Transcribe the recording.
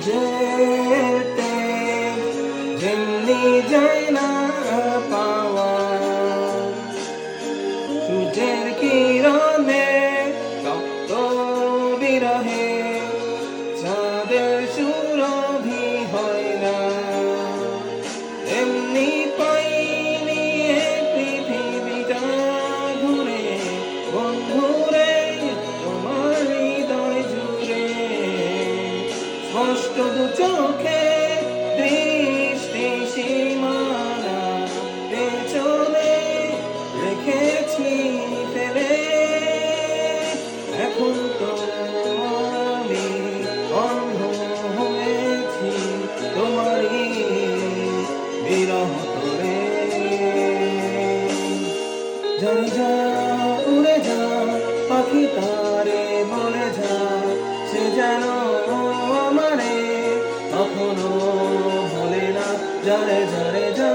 যেতে যেমনি যায় না পাওয়া সূর্যের কিরণে তপ্ত বিরহে চাঁদের সুরভি হয় না এমনি পাইনি এ পৃথিবীটা ঘুরে বন্ধুরে তোমার হৃদয় জুড়ে স্পষ্ট দু চোখে দৃষ্টি সীমানা পেছনে রেখেছি ফেলে এখন তো আমি অন্ধ হয়েছি তোমারই বিরহ তোরে জানি যা উড়ে যা পাখি তারে বলে যা সে যেন আমারে কখনো ভোলে না যারে যারে যা